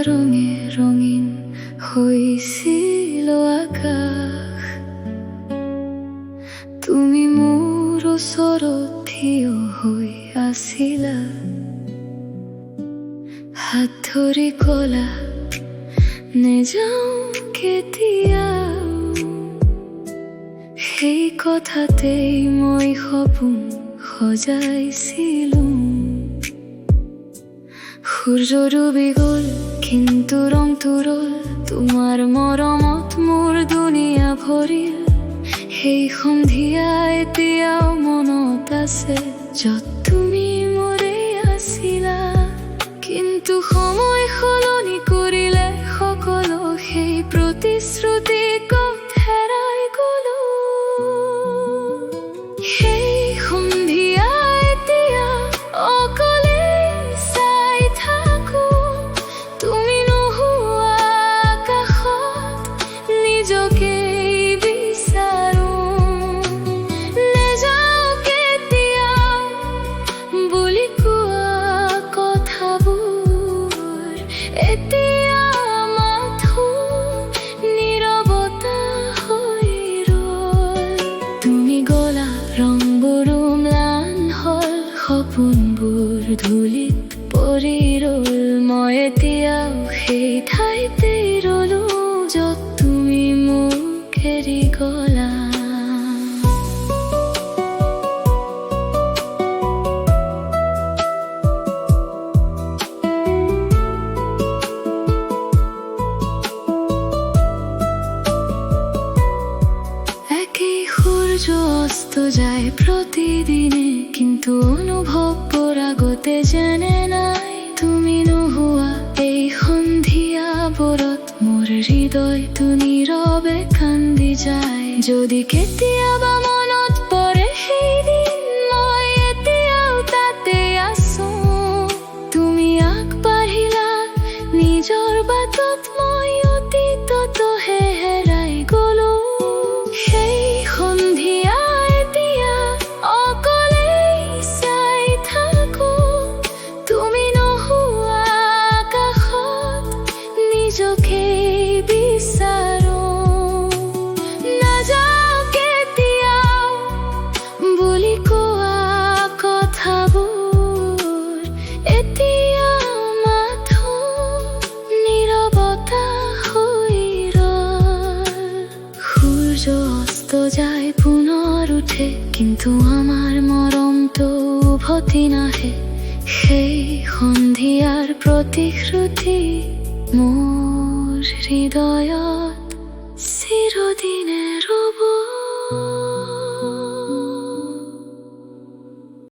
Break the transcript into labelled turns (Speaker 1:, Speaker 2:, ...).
Speaker 1: ৰঙে ৰঙীন হৈছিল আকাশ। তুমি মোৰ ওচৰত থিয় হৈ আছিলা, হাত ধৰি ক'লা নেযাওঁ কেতিয়াও। সেই কথাতেই মই সপোন সজাইছিলোঁ। সূৰ্য ডুবি গ'ল কিন্তু ৰংটো ৰ'ল, তোমাৰ মৰমত মোৰ দুনিয়া ভৰিল। সেই সন্ধিয়া এতিয়াও মনত আছে, য'ত তুমি মোৰে আছিলা। কিন্তু সময় সলনি কৰিলে সকলো, সেই প্ৰতিশ্ৰুতি ক'ত হেৰাই গ'লো। সেই সন্ধিয়া এতিয়া অকলে চাই থাকো, তুমি নোহোৱা আকাশত নিজকে বিচাৰো। নেযাওঁ কেতিয়াও বুলি কোৱা কথাবোৰ এতিয়া মাথো নীৰৱতা হৈ ৰ'ল। তুমি গ'লা, ৰংবোৰো ম্লান হ'ল, সপোনবোৰ ধূলিত পৰি ৰ'ল। মই এতিয়াও সেই ঠাইতে ৰ'লো, য'ত তুমি মোক এৰি গ'লা। একেই সূৰ্য অস্ত যায় প্ৰতিদিনে, কিন্তু অনুভৱবোৰ আগতে যেনে নাই। তুমি নোহোৱা এই সন্ধিয়াবোৰত মোৰ হৃদয়টো নীৰৱে কান্দি যায়। যদি কেতিয়াবা মনত পৰে সেইদিন, মই এতিয়াও তাতে আছো। তুমি আগবাঢ়িলা নিজৰ বাটত, মই অতীততহে হেৰাই গ'লো। সেই সন্ধিয়া এতিয়া অকলে চাই থাকো, তুমি নোহোৱা আকাশত নিজকে বিচাৰো। নাযাওঁ কেতিয়াও বুলি কোৱা কথাবোৰ এতিয়া মাথো নীৰৱতা হৈ ৰ'ল। সূৰ্য অস্ত যায় পুনৰ উঠে, কিন্তু আমাৰ মৰমটো উভতি নাহে। সেই সন্ধিয়াৰ প্ৰতিশ্ৰুতি মোৰ হৃদয়ত চিৰদিনে